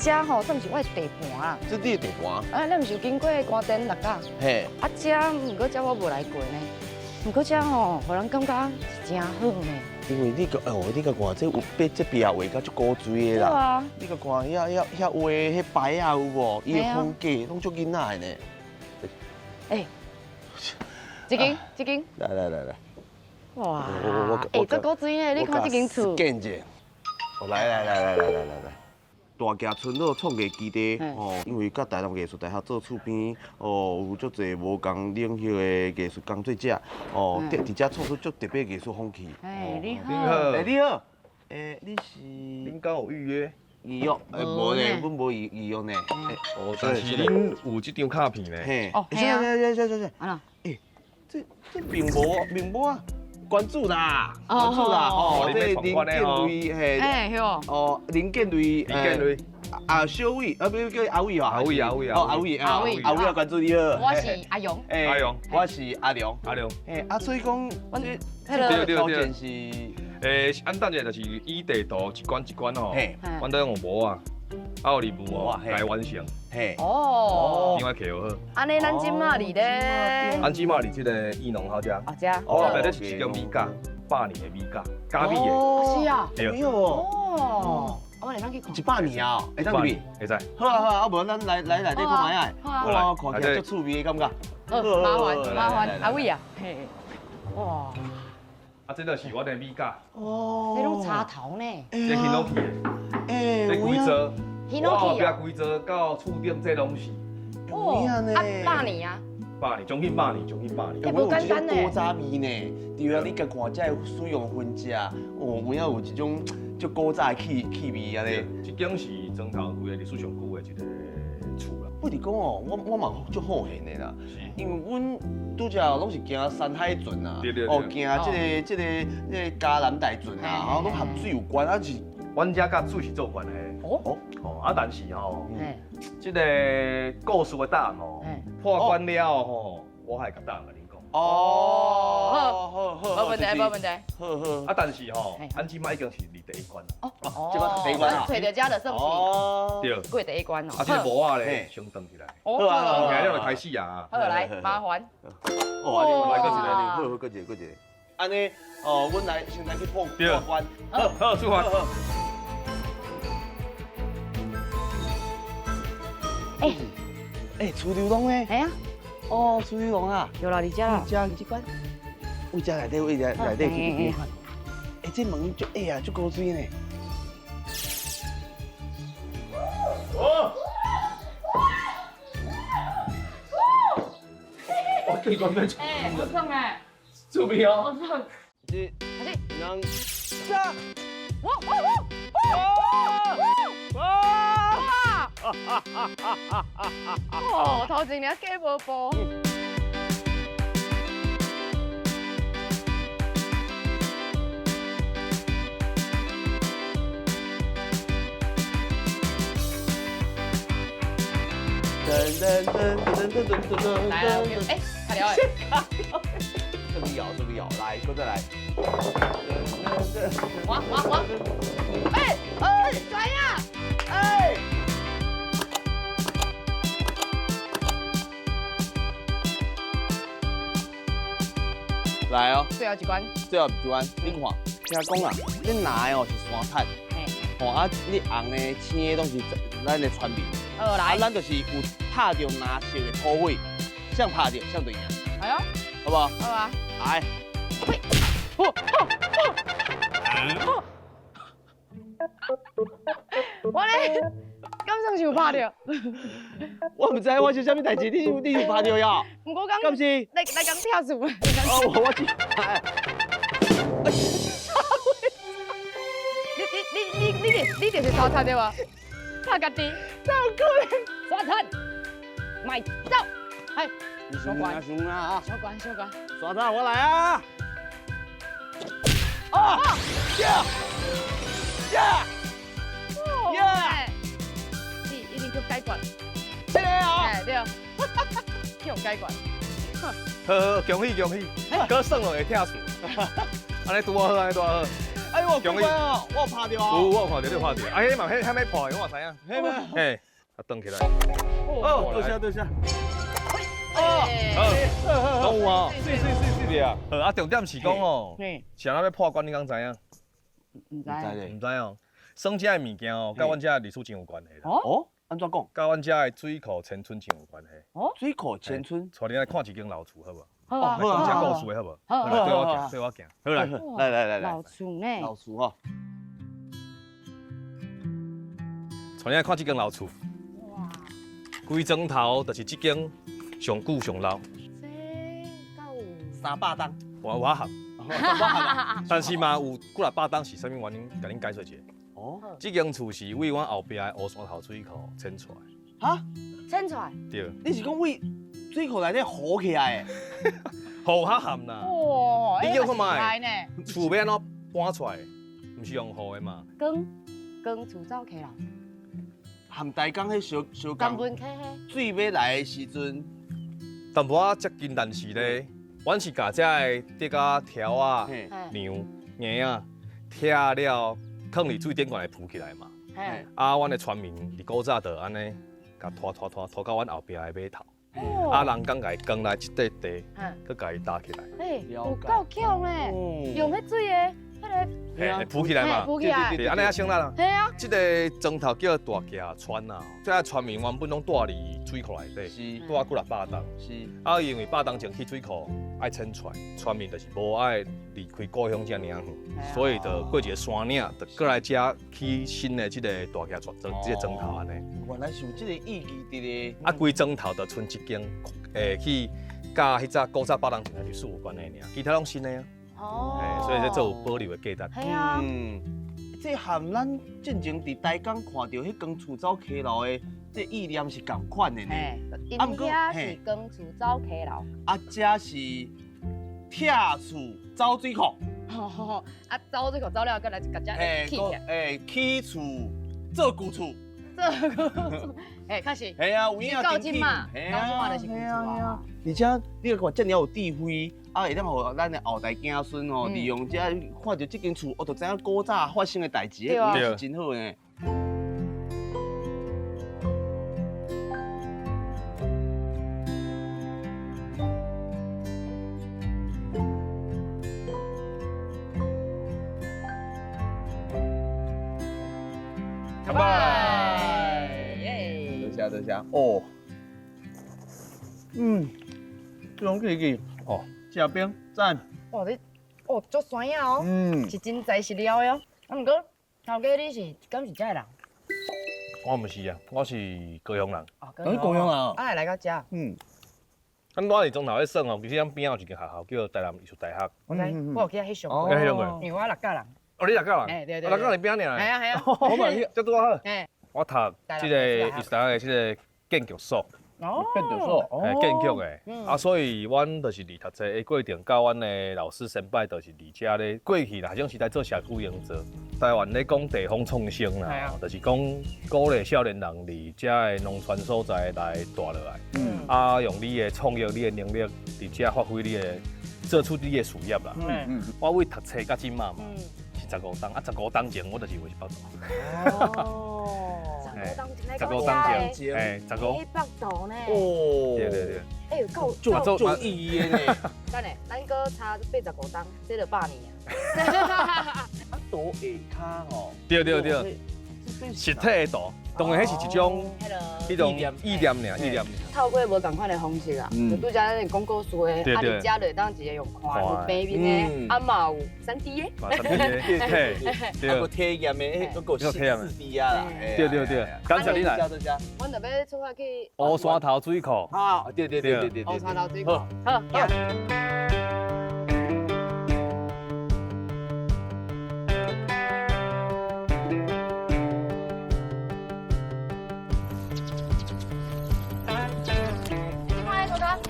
遮吼，算是我的地盘啦。这你的地盘。啊，咱毋是有经过关灯六甲？嘿，啊，遮毋过遮我无来过呢。毋过遮吼，互人感觉是真好呢。因为你个你个看这有被这壁画甲足古锥的对啦。啊。你个看遐画迄牌啊有无？伊的风格拢足囡仔的呢。哎，这间。来。哇，我这古锥呢？你看这间厝。见者。来。大家村落创业基地因为甲台南艺术大学做厝边有足侪无共领域的艺术工作者伫遮创出足特别艺术风气。你好。你好。你是？恁敢有预约？预约？无呢，阮无预约呢。但是恁有这张卡片呢？嘿。嘿啊。啊。这并无啊。关注啦，这林建瑞嘿，林建瑞，小伟，不叫阿伟哦，阿伟啊，关注你好。我是阿勇，我是阿良，所以讲，这条件是，按等下就是以地图一关一关吼，阮都用模啊，有礼物哦来完成，哦，另外摕好。安尼咱即马哩咧，安即马哩这个义农好食，内底是一种米粿，100年的米粿，加米的。是啊，哎呦，哦，我来咱去看。 100年啊，会当入去？会使。好啊，无咱来内底看卖啊。好哇，看起来足趣味的感觉。麻烦，阿伟啊，嘿，哇，这就是我的米粿。你拢插头呢？这是弄去的，这规则，我后壁规则到厝顶这拢是。100年啊，100年，将近100年，不简单呢。古早味呢，对啊，你甲看这使用分食，有影有一种足古早的气味安尼。这间是庄头规个历史上久的一个厝啦。不是讲我嘛足好闲的啦，因为阮拄则拢是行山海圳啊，行这个嘉南大圳啊，拢含水有关啊是。阮遮甲水是做关的。但是吼，这个故事的答案吼，破关了吼，我还甲答案甲恁讲。好，无问题。好。但是吼，咱即摆已经是离第一关啦。这个第一关啊。找到遮就算是对，过第一关哦。这个模啊咧，先转起来。好啊，今日就开始啊。好，来，麻烦。来个一个，好，个一个。安尼，阮先来去破关。好，出发。厝流龙呢？哎呀，厝流龙啊，有啦，你遮啦，这关，位遮内底去看。这门足啊，足古锥呢。我对关门。不错哎，出名哦。不错。这，能上。头前日假无步。来了，卡了哎。这个摇，来，搁再来。我，转呀！来哦，最后一关，你看，听讲啊，你拿的是山产，你红的、青的拢是咱的川味。来，咱就是有拍到拿色的土尾，像拍到像对赢。哎呦，好不好？好啊。来。我咧，敢算是有拍到？我唔知我是啥物代志，你有拍到呀？唔过敢，敢是？来敢跳舞。我知。你就是刷擦对吧？擦家己，怎有可能？刷擦，卖走，哎，小关，小关，刷擦我来啊！你一定去解决。这个啊，对，去用解决。好，恭喜，哥算了会跳数，安尼拄好，哎呦，乖乖哦，我有拍到啊。我看到你拍到，啊，迄嘛，迄还没破的，我知影。嘿咩？嘿，啊，登起来。哦，多谢多谢。哦，动物啊，是啊。啊，重点是讲哦，嗯，是安怎要破关，你敢知影？唔知。唔知哦。耍这物件哦，甲阮这历史真有关系啦。哦，安怎讲？甲阮这的水库迁村真有关系。哦，水库迁村。带你来看一间老厝，好无？好啊，讲这故事的好无？好，对我行，对我行。好来，来，老厝呢？老厝哦。带你来看这间老厝。哇，规庄头就是这间上久上老。这够300档。我合。但是嘛，有几来百档是啥物原因？甲恁解说一下。哦，这间厝是为阮后壁的乌山头水库迁出来。哈？牵出来。对。你是讲为水库内底浮起来的？雨较咸啦。哇，你叫看卖卖，厝要安怎搬出来？毋是用雨的嘛？耕厝走起来。含大江迄小江江，本溪迄。水要来的时阵，淡薄仔接近，但是咧，阮是甲遮的竹仔条啊、嘿，梁、硬啊，拆了，放伫水电管来浮起来嘛。嘿。啊，阮的村民伫古早就安尼，甲拖到阮后壁的码头。哦啊，人讲甲伊扛来一块地，佮甲伊搭起来，嘿，有够强咧，用迄水的，迄个。浮起来嘛。浮起来。对，安尼啊，省力啦。系啊。即个庄头叫大架川啊，即个村民原本拢住伫水库内底，是住啊几来百栋。是。啊，因为百栋前去水库爱迁出来，村民就是无爱离开故乡遮尔远，所以就过一个山岭，就过来遮起新的即个大架即个庄头安尼。原来是有即个意义伫咧。啊，规庄头就剩一间，去甲迄早古早百栋前的历史有关的尔，其他拢新的啊。哦。所以这做有保留的价值。系啊。这含咱进前伫台港看到迄间厝走溪路的，这意念是共款的呢。因遐是耕厝走溪路。啊，这是拆厝走水库。啊，走水库走了，再来甲遮起起。起厝做旧厝。做旧厝。哎，确实。系啊，有影到今嘛，到今嘛就是旧厝啊。而且你看遮尔有智慧，啊，会当互咱的后代子孙哦，利用这看到这间厝，我就知影古早发生的代志，迄是真好呢。干杯！耶！多谢哦。这种客气哦，吃冰赞。哦，你哦足酸呀哦，是真材实料的哦。啊，毋过头家你是敢是遮的人？我毋是啊，我是高雄人。哦，高雄人啊？啊，来到遮。咱我伫中头咧耍哦，其实咱边仔有一间学校叫台南艺术大学。我有去遐翕相过。翕相过。因为我客家人。哦，你客家人？哎，对对。客家人边仔尔？系啊系啊。我嘛这拄好。哎。我读即个艺术大学的即个建筑所。哦，建筑所，建筑的，啊，所以阮就是伫读册的过程，甲阮的老师先辈，就是伫遮咧过去啦，种时代做社区营造。台湾咧讲地方创生啦，就是讲鼓励少年人伫遮的农村所在来住落来，啊，用你的创业、你的能力伫遮发挥你的，做出你的事业啦。我为读册甲即嘛是15档，啊15档前我就是为100档。哦。15档前，哎，15。100度呢？哦，对。哎，够做意义的呢。等下，咱搁差85档，这就100年啊。啊，多下骹哦。对。实体的图，当然迄是一种意念尔。透过无共款的方式啊，就拄则咱广告书的，啊，你遮就当直接用看，有平面的，啊嘛有3D 的，3D 的，啊个体验的，迄个4D 啊啦。对，感谢你来。阮就要出发去乌山头水库。啊，对。乌山头水库，好。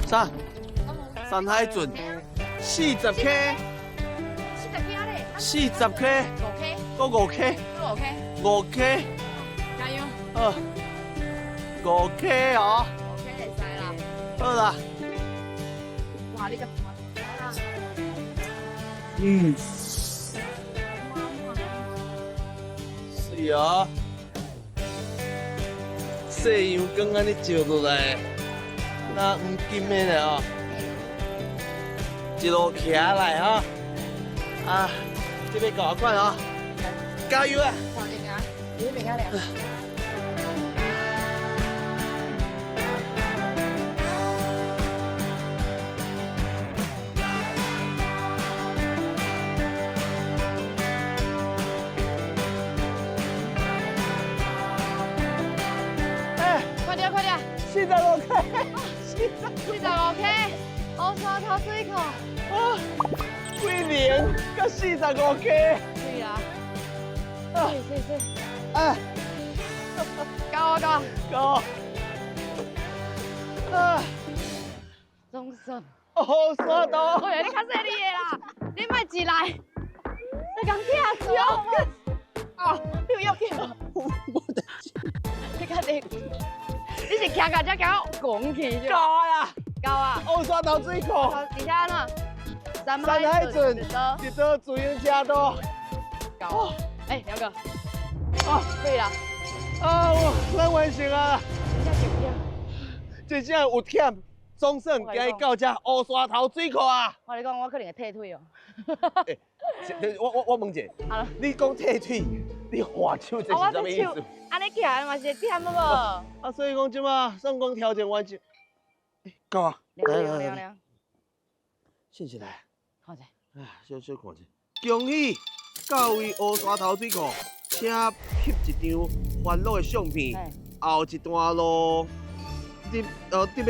啥？山海圳40K， 40K， 5K，加油！5K 哦。5K 会使啦。好啦。哇，你个。是哦。细样光安尼照落来，那唔金的呢哦，一路骑来哈，啊，这边搞快啊，加油啊！好的啊，你别干了。45K， 45K， 乌沙头水库。啊，几年到45K。对啊。是。啊，高。啊，总算。乌沙头。喂，你较细哩的啦，你莫一来，你讲听错。啊，你有要紧无？你确定？你是骑到只脚拱起就？够啦，够啊！乌沙头水库。而且呢，山海镇一座自行车道。够。哎，廖哥。哦，对啦。啊，咱完成啊！真正有忝，总算今日到这乌沙头水库啊！我跟你讲，我可能会退腿哦。我问者，你讲退腿，你画手这是什么意思？安尼骑嘛是会忝好无？啊，所以讲即马算讲条件完成。够啊！来，信起来。看者。啊，小看者。恭喜到位乌沙头水库，请翕一张欢乐的相片。后一段路，你要进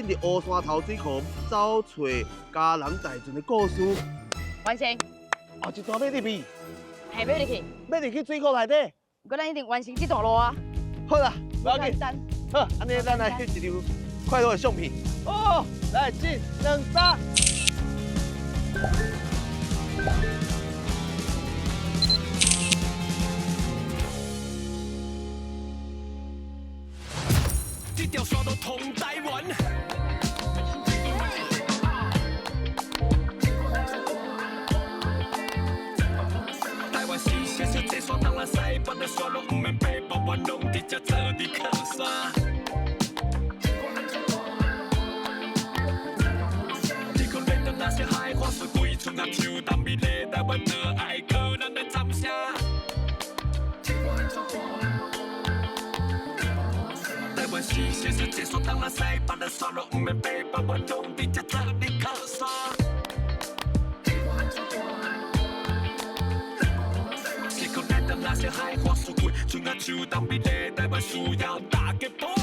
入乌沙头水库，找找家人在船的故事。完成。后一段要入去。系要入去。要入去水库内底。不过咱一定完成这段路啊！好啦，不要紧。好，安尼咱来翕一张快乐的相片。哦，来1、2、3。这条线路通台湾。台湾是小小这山，人来西北的山路，不免北北弯拢直接坐伫靠山。这个热到那些海花水归村啊，树淡美丽台湾的爱靠咱来赞声。台湾是小小这山，人来西北的山路，不免北北弯拢直接坐伫靠山。那些海花树贵，村啊树淡美丽，台湾需要大家把握。